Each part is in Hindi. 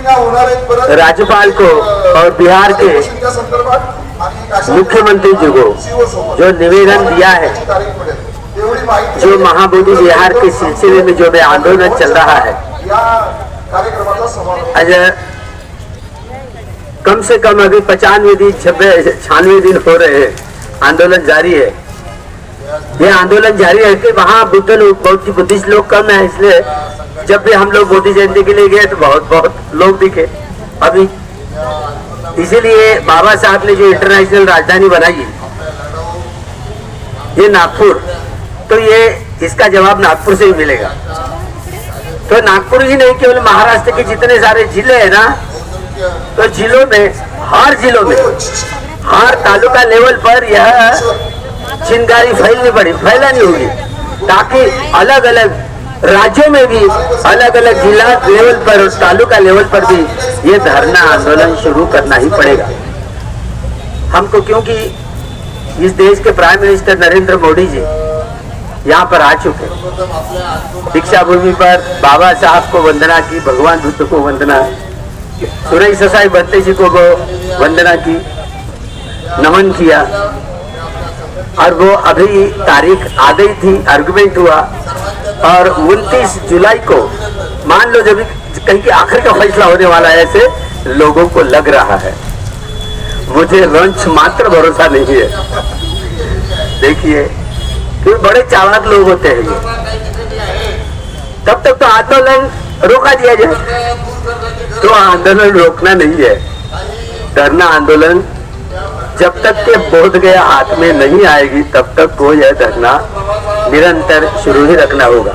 राज्यपाल को और बिहार के मुख्यमंत्री जी को जो निवेदन दिया है, जो महाबोधि विहार के सिलसिले में जो आंदोलन चल रहा है, आज कम से कम अभी 95 दिन 96 दिन हो रहे हैं, आंदोलन जारी है। ये आंदोलन जारी है कि वहाँ बुद्धिस्ट लोग कम है, इसलिए जब भी हम लोग मोदी जयंती के लिए गए तो बहुत लोग दिखे। अभी इसीलिए बाबा साहब ने जो इंटरनेशनल राजधानी बनाई ये नागपुर, तो ये इसका जवाब नागपुर से ही मिलेगा। तो नागपुर ही नहीं, केवल महाराष्ट्र के जितने सारे जिले हैं ना, तो जिलों में हर तालुका लेवल पर यह चिंगारी फैलानी होगी, ताकि अलग अलग राज्यों में भी अलग अलग जिला लेवल पर और तालुका लेवल पर भी ये धरना आंदोलन शुरू करना ही पड़ेगा हमको, क्योंकि इस देश के प्राइम मिनिस्टर नरेंद्र मोदी जी यहाँ पर आ चुके। दीक्षा भूमि पर बाबा साहब को वंदना की, भगवान बुद्ध को वंदना, सुरेश ससाई बंते जी को वंदना की, नमन किया, और वो अभी तारीख आ गई थी, आर्गुमेंट हुआ, और 29 जुलाई को मान लो जब कहीं की आखिर का फैसला होने वाला है, ऐसे लोगों को लग रहा है। मुझे रंच मात्र भरोसा नहीं है। देखिए फिर बड़े चालाक लोग होते हैं ये, तब तक तो आंदोलन रोका दिया जाए, तो आंदोलन रोकना नहीं है। धरना आंदोलन जब तक के बोध गया हाथ में नहीं आएगी, तब तक को यह धरना निरंतर शुरू ही रखना होगा,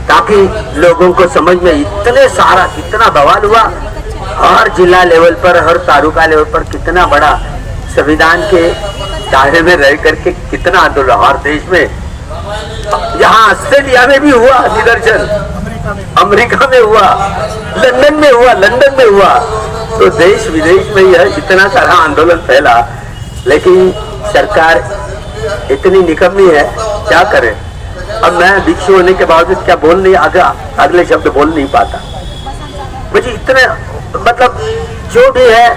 ताकि लोगों को समझ में कितना बवाल हुआ, हर जिला लेवल पर, हर तालुका लेवल पर कितना बड़ा संविधान के दायरे में रह करके कितना आंदोलन, हर देश में, यहाँ ऑस्ट्रेलिया में भी हुआ निदर्शन, अमेरिका में हुआ, लंदन में हुआ, तो देश विदेश में यह इतना सारा आंदोलन फैला। लेकिन सरकार इतनी निकम्मी है, क्या करे। अब मैं भिक्षु होने के बावजूद क्या अगले शब्द बोल नहीं पाता। मुझे इतने मतलब जो भी है,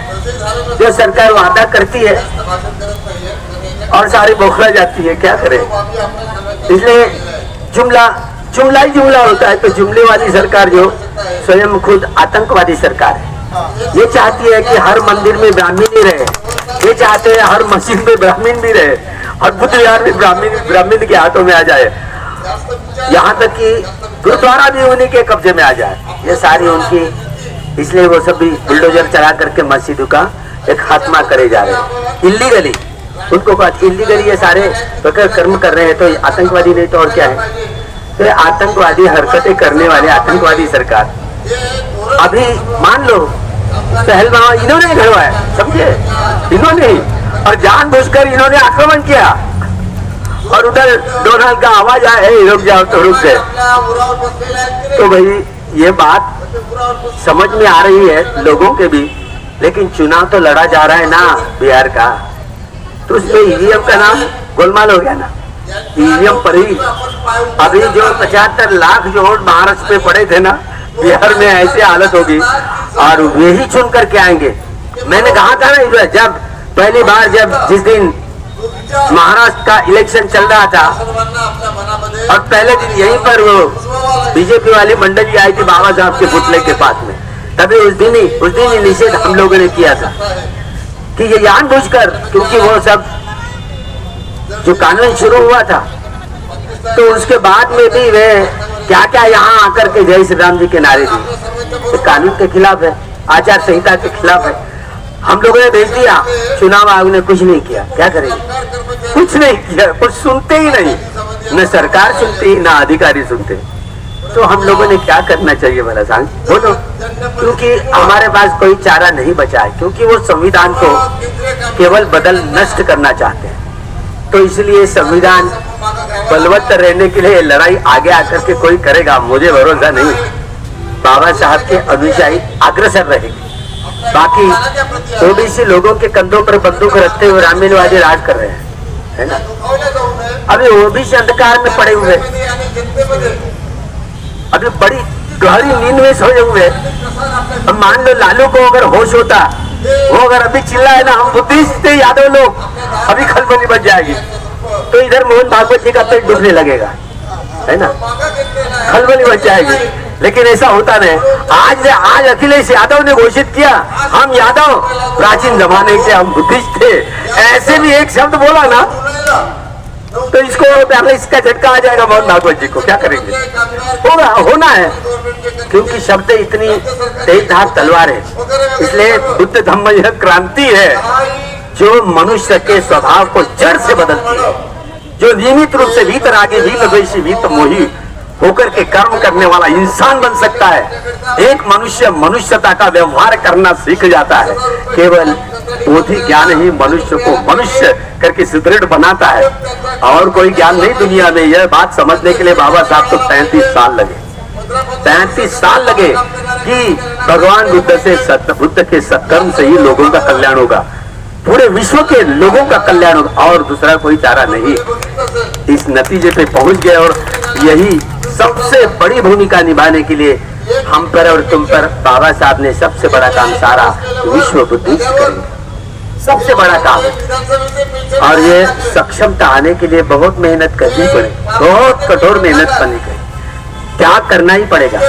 जो सरकार वादा करती है और सारी बौखला जाती है, क्या करे। इसलिए जुमला होता है, तो जुमले वाली सरकार जो स्वयं खुद आतंकवादी सरकार है, ये चाहती है कि हर मंदिर में ब्राह्मण ही रहे, ये चाहते हैं हर मस्जिद में ब्राह्मण भी रहे, और बुद्ध विहार में ब्राह्मण के हाथों में आ जाए, यहाँ तक कि गुरुद्वारा भी उन्हीं के कब्जे में आ जाए। ये सारी उनकी, इसलिए वो सब भी बुलडोजर चला करके मस्जिदों का एक खात्मा करे जा रहे हैं इल्लीगली। उनको इल्लीगली ये सारे कर्म कर रहे हैं, तो आतंकवादी नहीं तो और क्या है। तो आतंकवादी हरकतें करने वाले आतंकवादी सरकार, अभी मान लो पहलगाम इन्होंने घड़वाया, समझे, इन्होंने, और जानबूझकर इन्होंने आक्रमण किया, और उधर डोनाल्ड का आवाज आया है रुक जाओ, तो रुक गए। तो भाई ये बात समझ में आ रही है लोगों के भी, लेकिन चुनाव तो लड़ा जा रहा है ना बिहार का, तो उसमें ईवीएम का नाम गोलमाल हो गया ना। ईवीएम पर ही अभी जो 75 लाख जो वोट महाराष्ट्र में पड़े थे ना, बिहार में ऐसी हालत होगी, और वे ही चुन करके आएंगे। मैंने कहा था ना, जब पहली बार जिस दिन महाराष्ट्र का इलेक्शन चल रहा था, और पहले दिन यहीं पर वो बीजेपी वाली मंडली आई थी बाबा साहब के पुतले के पास में, तभी उस दिन ही निषेध हम लोगों ने किया था कि ये जानबूझकर, क्योंकि वो सब जो कानून शुरू हुआ था, तो उसके बाद में भी वे क्या क्या यहाँ आकर के जय श्री राम जी के नारे दिए, तो कानून के खिलाफ है, आचार संहिता के खिलाफ है। हम लोगों ने भेज दिया, चुनाव आयोग ने कुछ नहीं किया, क्या करेंगे, कुछ नहीं किया, कुछ सुनते ही नहीं, न सरकार सुनती न अधिकारी सुनते। तो हम लोगों ने क्या करना चाहिए भला सांग बोलो, क्योंकि हमारे पास कोई चारा नहीं बचा है, क्योंकि वो संविधान को केवल नष्ट करना चाहते हैं। तो इसलिए संविधान बलवत्त रहने के लिए लड़ाई आगे आकर के कोई करेगा, मुझे भरोसा नहीं। बाबा साहब के अनुयायी अग्रसर रहेंगे, बाकी ओबीसी लोगों के कंधों पर बंदूक रखते हुए रामलीवादी राज कर रहे हैं, है ना। अभी ओबीसी अंधकार में पड़े हुए, अभी बड़ी गहरी नींद में सोए हुए। अब मान लो लालू को अगर होश होता, वो अगर अभी चिल्लाए ना, हम बुद्धिस्ट थे यादव लोग, अभी खलबली बच जाएगी। तो इधर मोहन भागवत जी का पेट डूबने लगेगा, है ना, खलबली बच जाएगी। लेकिन ऐसा होता नहीं। आज अखिलेश यादव ने घोषित किया, हम यादव प्राचीन जमाने के हम बुद्धिस्ट थे, ऐसे भी एक शब्द बोला ना तो इसको पहले इसका झटका आ जाएगा मोहन भागवत जी को। क्या करेंगे? होना है, क्योंकि शब्द इतनी तेज धार तलवार है। इसलिए बुद्ध धम्म यह क्रांति है जो मनुष्य के स्वभाव को जड़ से बदलती है, जो नियमित रूप से भीतर आगे भीत द्वेषी भीत मोही होकर के कर्म करने वाला इंसान बन सकता है। एक मनुष्य मनुष्यता का व्यवहार करना सीख जाता है। केवल बोधि ज्ञान ही मनुष्य को मनुष्य करके सुदृढ़ बनाता है, और कोई ज्ञान नहीं दुनिया में। यह बात समझने के लिए बाबा साहब को 35 साल लगे, 35 साल लगे कि भगवान बुद्ध के सत्कर्म से ही लोगों का कल्याण होगा, पूरे विश्व के लोगों का कल्याण होगा, और दूसरा कोई चारा नहीं। इस नतीजे पे पहुंच गए, और यही सबसे बड़ी भूमिका निभाने के लिए हम पर और तुम पर बाबा साहब ने सबसे बड़ा काम सारा विश्व बुद्धिस्ट करेंगे, सबसे बड़ा काम है। और ये सक्षमता आने के लिए बहुत मेहनत करनी पड़ेगी, बहुत कठोर मेहनत करनी पड़ेगी, त्याग करना ही पड़ेगा।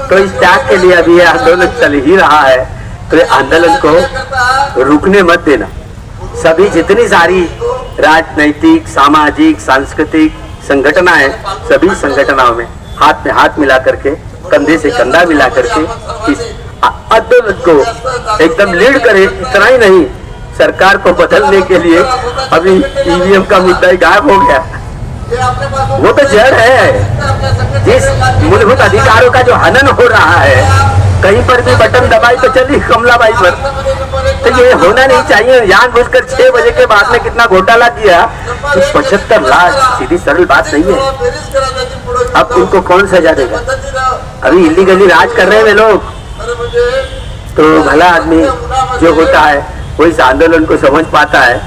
तो इस त्याग के लिए अभी ये आंदोलन चल ही रहा है, तो ये आंदोलन को रुकने मत देना। सभी जितनी सारी राजनैतिक, सामाजिक, सांस्कृतिक संगठनाएं, सभी संगठनों में हाथ मिला करके, कंधे से कंधा मिला करके इस आंदोलन को एकदम लीड करे। इतना ही नहीं, सरकार को बदलने के लिए अभी ईवीएम का मुद्दा ही गायब हो गया। वो तो जड़ है। जिस मूलभूत अधिकारों का जो हनन हो रहा है, कहीं पर भी बटन दबाई तो चली कमलाबाई पर, तो ये होना नहीं चाहिए। जानबूझकर 6 बजे के बाद में कितना घोटाला किया, 75 लाख, सीधी सरल बात नहीं है। अब उनको कौन सजा देगा? अभी इलीगली राज कर रहे हैं वे लोग। तो भला आदमी जो होता है वो इस आंदोलन को समझ पाता है।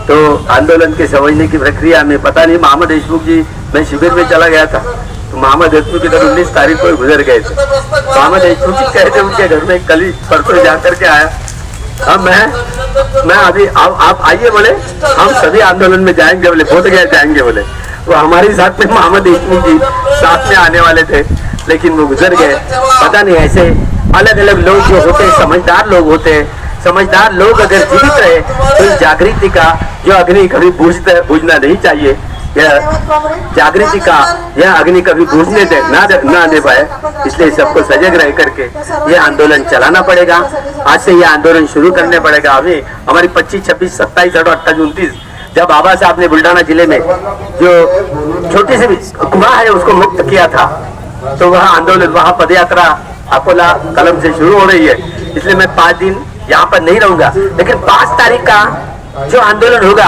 तो आंदोलन के समझने की प्रक्रिया में पता नहीं, महामद देशमुख जी, मैं शिविर में चला गया था, तो महामद देशमुख इधर 19 तारीख को गुजर गए थे। महामद देशमुख जी कहे थे उनके घर में कल परसों जाकर के आया। अब मैं अभी आप आइए बोले, हम सभी आंदोलन में जाएंगे बोले, बोध गया जाएंगे बोले। वो हमारे साथ में महामद देशमुख जी साथ में आने वाले थे, लेकिन वो गुजर गए। पता नहीं, ऐसे अलग अलग लोग जो होते हैं, समझदार लोग होते हैं। समझदार लोग अगर जीवित रहे तो इस जागृति का जो अग्नि कभी बुझना नहीं चाहिए। यह जागृति का यह अग्नि कभी बुझने ना दे पाए, इसलिए सबको सजग रह करके यह आंदोलन चलाना पड़ेगा। आज से यह आंदोलन शुरू करने पड़ेगा। अभी हमारी 25, 26, 27, 28, 29 जब बाबा साहब ने बुल्ढाना जिले में जो छोटी सी कुआं है उसको मुक्त किया था, तो वह आंदोलन, वहाँ पद यात्रा अकोला कलम से शुरू हो रही है। इसलिए मैं 5 दिन यहाँ पर नहीं रहूंगा, लेकिन 5 तारीख का जो आंदोलन होगा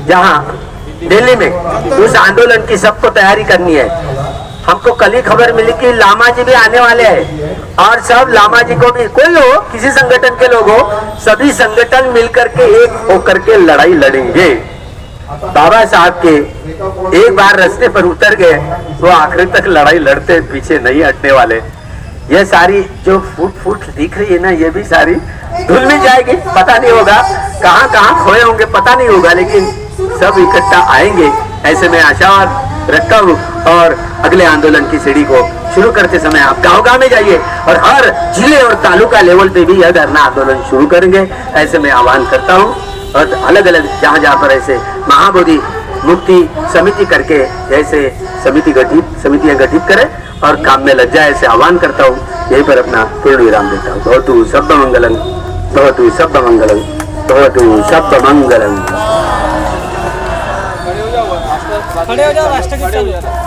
जहाँ दिल्ली में, उस आंदोलन की सबको तैयारी करनी है। हमको कल ही खबर मिली कि लामा जी भी आने वाले हैं, और सब लामा जी को भी, कोई हो, किसी संगठन के लोग हो, सभी संगठन मिलकर के एक होकर के लड़ाई लड़ेंगे। बाबा साहब के एक बार रास्ते पर उतर गए, वो आखिर तक लड़ाई लड़ते, पीछे नहीं हटने वाले। ये सारी जो फूट दिख रही है ना, ये भी सारी धुल में जाएगी। पता नहीं होगा कहाँ खोए होंगे, पता नहीं होगा, लेकिन सब इकट्ठा आएंगे, ऐसे मैं आशावाद रखता हूँ। और अगले आंदोलन की सीढ़ी को शुरू करते समय आप गाँव में जाइए, और हर जिले और तालुका लेवल पे भी यह धरना आंदोलन शुरू करेंगे, ऐसे मैं आह्वान करता हूँ। और अलग अलग जहाँ पर ऐसे महाबोधि मुक्ति समिति करके जैसे समितियां गठित करें और काम में लग जाए, ऐसे आह्वान करता हूँ। यहीं पर अपना पूर्ण विराम देता हूँ। भवतु शब्द मंगलम, भवतु शब्द मंगलम, भवतु शब्द मंगलम। खड़े हो जाओ, राष्ट्रगीत चल रहा है।